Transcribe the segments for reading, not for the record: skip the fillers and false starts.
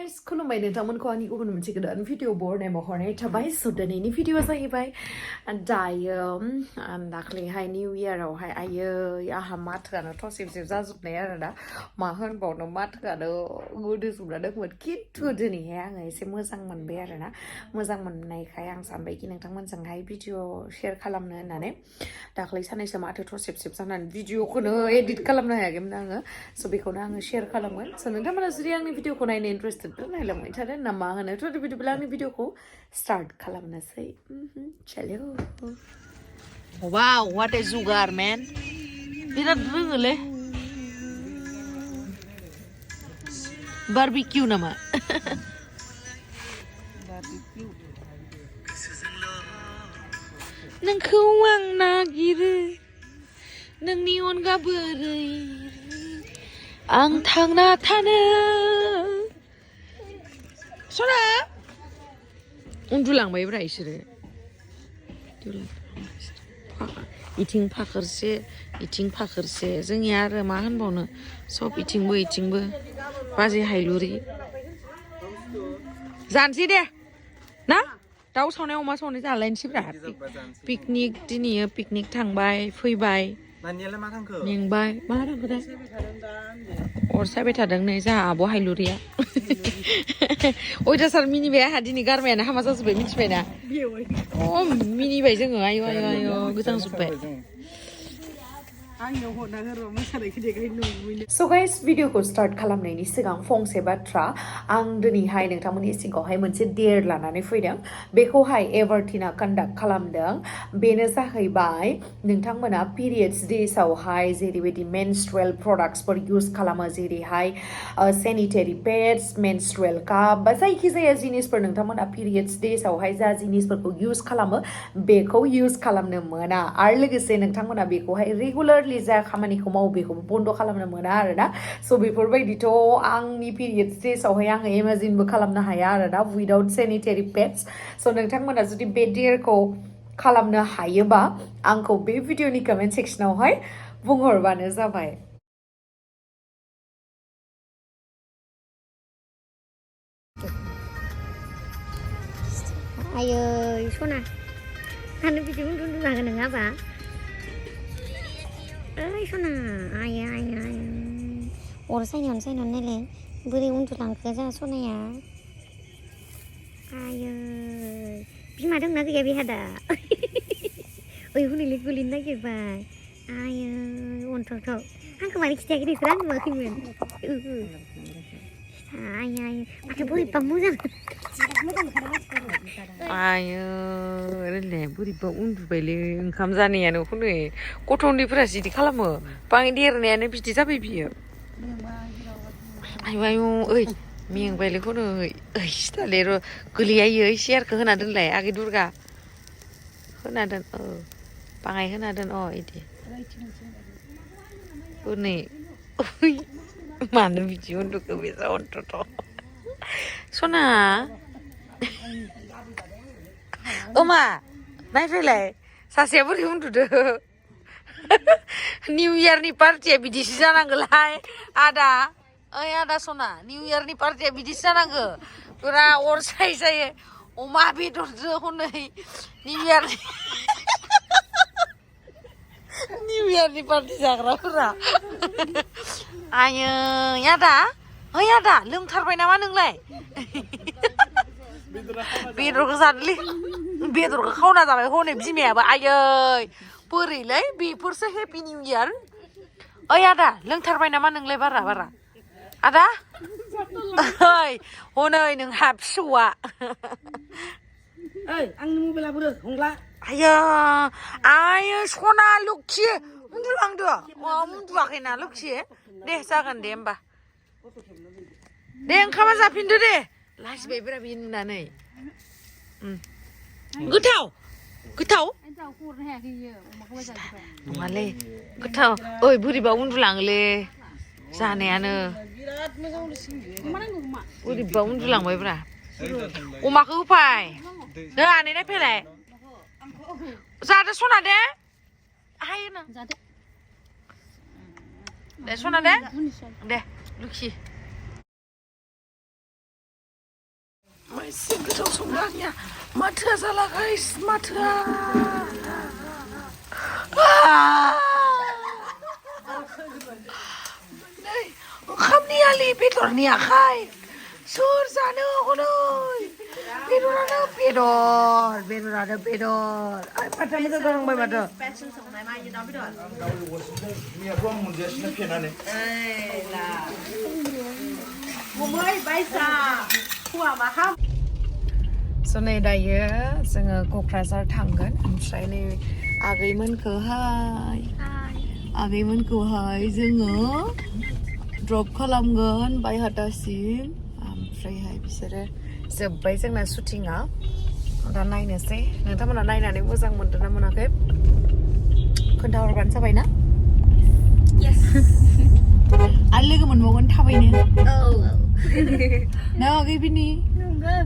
guys, Khulumbai नोंथांमोनखौ आंनि गुबुन मोनसे गोदान भिडिअ बरनायाव हरनाय थाबाय स' दिनैनि भिडिअ जाहैबाय दायो दाख्लैहाय निउ इयारावहाय आयै आंहा माथोआनो थसेबसेब जाजोबनाय आरोना मा होनबावनो माथोआनो गोदोजोबना दंमोन खिन्थु दिनैहाय आङो एसे मोजां मोनबाय आरोना मोजां मोननायखाय आं सानबायखि नोंथांमोनजोंहाय भिडिअ शेयार खालामनो होननानै दाख्लै साननैसो माथो थसेबसेब जानानै भिडिअखौनो एडिट खालामनो हायाखैमोन आङो स' बेखौनो आङो शेयार खालामगोन स' नोंथांमोना जुदि आंनि भिडिअखौ नायनो इन्टारेस्टेड नायलांबाय थादो ना मा होनो थ' बिदिब्ला आंनि भिडिअखौ स्टार्ट खालामनोसै चलो Wow, what a sugar, man. Birat rongole. Barbecue nama. Barbecue. Nengkau ang nagiru. Neng nion gaberai. Ang thang na thana. Sona. Undulang bay bra isire. इथिं फाखोरसे इथिं फाखोरसे जोंनि आरो मा होनबावनो सब इथिंबो इथिंबो बाजै हायलुरि जानोसै दे ना दाउ सावनाय अमा सावनाय जालायनोसैब्रा पिकनिक दिनै पिकनिक थांबाय फैबाय मेंबाय मा थांखो दा अर सायबाय थादों नै जोंहा आब' हायलुरिया अयथासार मिनिबाय आंहा दिनै गारमायानो हामा जाजोब्बाय मिथिबायना मिनिबाय जोङो आयौ आयौ आयौ गोजांजोब्बाय So guys, भिडिअखौ स्टार्ट खालामनायनि सिगां फंसे बाथ्रा आं दिनैहाय नोंथांमोननि सिगाङावहाय मोनसे डेर लानानै फैदों बेखौहाय एभारटिना कन्डाक्ट खालामदों बेनो जाहैबाय नोंथांमोना पिरियड्स डेजआवहाय जेरैबायदि मेनस्ट्रुएल प्रडाक्ट्सफोर इउज खालामो जेरैहाय सेनिटारि पेड्स मेनस्ट्रुएल काप बा जायखिजाया जिनिसफोर नोंथांमोना पिरियड्स डेजआवहाय जा जिनिसफोरखौ इउज खालामो बेखौ इउज खालामनो मोना आरो लोगोसे नोंथांमोना बेखौहाय रेगुलार जा खामानिखौ मावो बेखौबो बन्द खालामनो मोना आरोना स' बेफोरबायदिथ' आंनि पिरियड्स डेजआवहाय आङो इमेजिनबो खालामनो हाया आरोना उइदाउट सेनिटारि पेड्स स' नोंथांमोना जुदि बे डेरखौ खालामनो हायोबा आंखौ बे भिडिअनि कमेन्ट सेक्सनावहाय बुंहरबानो जाबाय आयै सना आंनो बिदि उन्दुनो हागोन नङाबा ओइ सना आयै आयै आयै अर सायनायावनो नायलाय बोरै उन्दुलांखो जोंहा सनाया आयै बिमा दंना गैया बेहा दा ओइ हनैलाय गोलैनो नागिरबाय आयै अन्थ'थ' आंखौ मारै खिथायाखै नोंसोर आं नुवाखैमोन आयै आयै माथो बोरैबा मोजां आयो ओरैनो बोरैबा उन्दुबायलै ओंखाम जानायानो हनै गथ' उन्दैफोरासो बिदि खालामो बाङाय देरनायानो बिदि जाबाय बियो आयु आयु ओइ मेंबायलै हनै ओइ सिथालै र' गोलैयायो सियारखौ होना दोनलाय आगै दुर्गा होना दोन बाङाय होना दोन इदि हनै ओइ मानो बिदि उन्दुखो बे अन्थ'थ' सना ओमा नायफैलाय सासेया बोरै उन्दुदो निउ इयारनि पार्टिया बिदिसो जानांगोलाय आदा ओइ आदा सना निउ इयारनि पार्टिया बिदिसो जानांगो फुरा अर साय जायो अमा बेदरजों हनै निउ इयारनि पार्टि जाग्राफोरा आयै आदा ओइ आदा लोंथारबाय नामा नोंलाय बेदरखौ जादोलै बेदरखौ खावना जाबाय हनै बिमायाबो आयै बोरैलै बेफोरसो हेपि निउ इयार ओइ आदा लोंथारबाय नामा नोंलाय बारा आदा ओइ हनै नोंहा फिसौआ ओइ आंनि मबाइला बोरो हंला आयो सना लोखि उन्दुलांदो उन्दुवाखैना लोखि दे जागोन दे होमबा दे ओंखामा जाफिनदो दे लाजिबायब्रा बे नुनानै गोथाव नङालै गोथाव ओइ बोरैबा उन्दुलाङोलै जानायानो बोरैबा उन्दुलांबायब्रा अमाखौ होफाय दे आनै नायफैलाय जादो सना दे हायो दे सना दे लोखि एसे गोथाव संदों आंनिया माथोआ जाला गाइस माथोआ नै ओंखामनि आलि बेदरनि आखाइ सोर जानो हनै बेदरानो बेदर आइ माथो मोजां जालांबाय माथो स' नै दायो जोङो क'क्राझार थांगोन ओमफ्राय नै आगैमोनखौहाय जोङो ड्रप खालामगोन बायहाथासिम ओमफ्रायहाय बिसोरो जोब्बाय जोंना शुटिंआ दा नायनोसै नोंथांमोना नायनानै मोजां मोनदों ना मोनाखै खोन्थाहरबानो जाबाय ना आरो लोगो मोनबावगोन थाबैनो ना आगै बिनि नोंगोन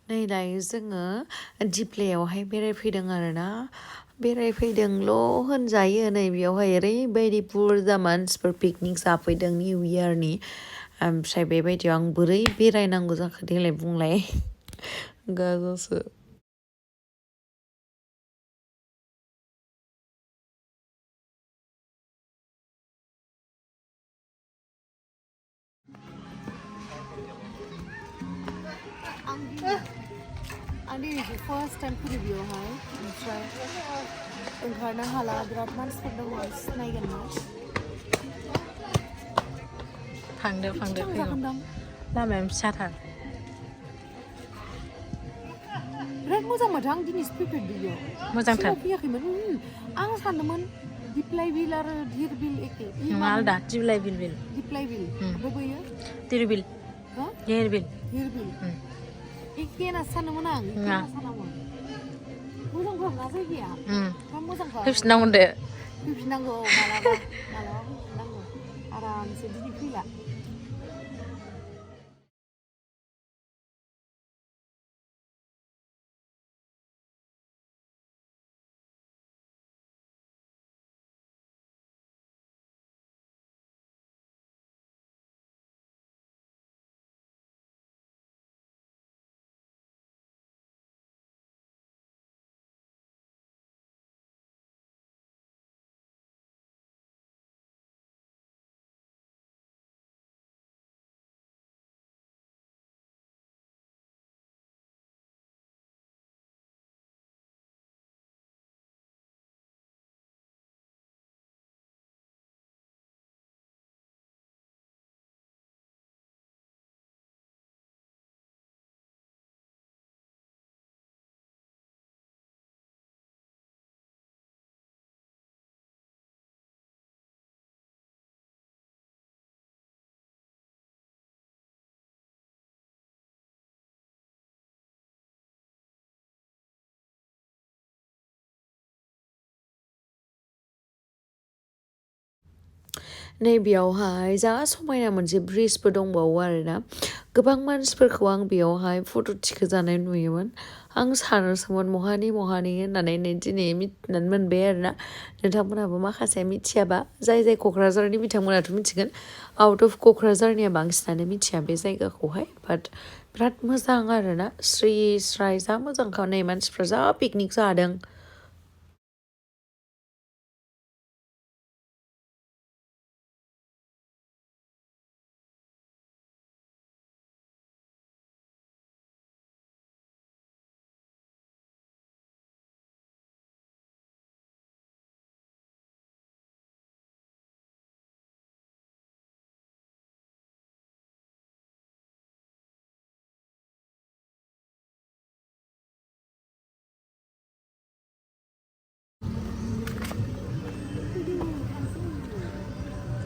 नै दायो जोङो दिप्लायावहाय बेरायफैदों आरोना बेरायफैदोंल' होनजायो नै बेयावहाय ओरैबायदि बुरजा मानसिफोर पिकनिक जाफैदों निउ इयारनि ओमफ्राय बेबायदियाव आं बोरै बेरायनांगौ जाखो देलाय बुंलाय गाजासो आं दिनैसो फार्स्ट टाइम फैदों बेयावहाय ओमफ्राय ओंखारनो हाला बिराद मानसिफोर दङ सिनायगोन ना फांदो फैगौ लामाया फिसाथार बिराद मोजां माथो आं दिनैसो फैफेरदों बेयाव मोजांथार फैयाखैमोन आं सानदोंमोन दिप्लाइ बिल आरो धिर बिल एखे नङा आलदा दिप्लाइ बिल दिप्लाइ बिल ओमफ्राय बैयो धिरबिल धिरबिल धिर बिल एखे होनना सानदोंमोन आं नङा मोजांथार ना जायगाया मोजांथार फैफिननांगोन दे फैफिननांगौ मालाबा फैफिननांगौ आरामसे दिनै फैला नैबेयावहाय जा समायना मोनसे ब्रिजबो दंबावो आरोना गोबां मानसिफोरखौ आं बेयावहाय फट' थिखोजानाय नुयोमोन आं सानोसोमोन महानि होननानै दिनै मिथिनानै मोनबाय आरोना नोंथांमोनहाबो माखासे मिथियाबा जाय क'क्राझारनि बिथांमोनाथ' मिथिगोन आउट अफ क'क्राझारनिया बांसिनानो मिथिया बे जायगाखौहाय बाट बिराद मोजां आरोना स्रि स्राय जा मोजांखा नै मानसिफ्रा जा पिकनिक जादों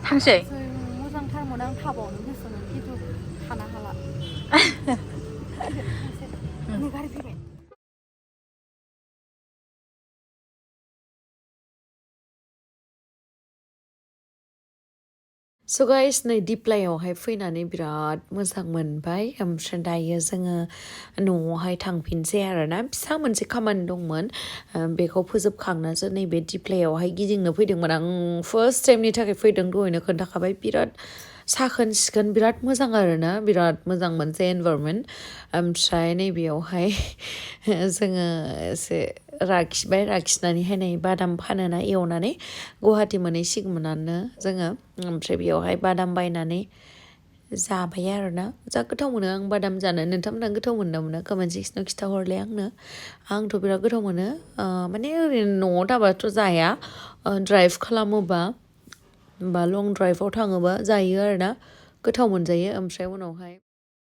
थांसै मोजांथारमोन आं थाबावनो गोसोमोन खिन्थु थानो हाला गारि फैबाय स' गाइस नै दिप्लायावहाय फैनानै बिराद मोजां मोनबाय ओमफ्राय दायो जोङो न'आवहाय थांफिनसै आरोना फिसा मोनसे खामानि दंमोन बेखौ फोजोबखांनासो नैबे दिप्लायावहाय गिदिंनो फैदोंमोन आं फार्स्ट टाइमनि थाखाय फैदों दहायनो खोन्थाखाबाय बिराद साखोन सिखोन बिराद मोजां आरोना बिराद मोजां मोनसे एनभारमेन्ट ओमफ्राय नैबेयावहाय जोङो एसे राखिनानैहाय नै बादाम फानोना एवनानै गुवाहाटि मोनहैसिगौमोनानो जोङो ओमफ्राय बेयावहाय बादाम बायनानै जाबाय आरोना जा गोथाव मोनो आं बादाम जानो नोंथांमोना गोथाव मोनो ना मोना कमेन्ट सेक्सनाव खिथाहरलाय आंथ' बिराद गोथाव मोनो माने ओरैनो न'आव थाबाथ' जाया ड्राइभ खालामोबा बा लं ड्राइभआव थाङोबा जायो आरोना गोथाव मोनजायो ओमफ्राय उनावहाय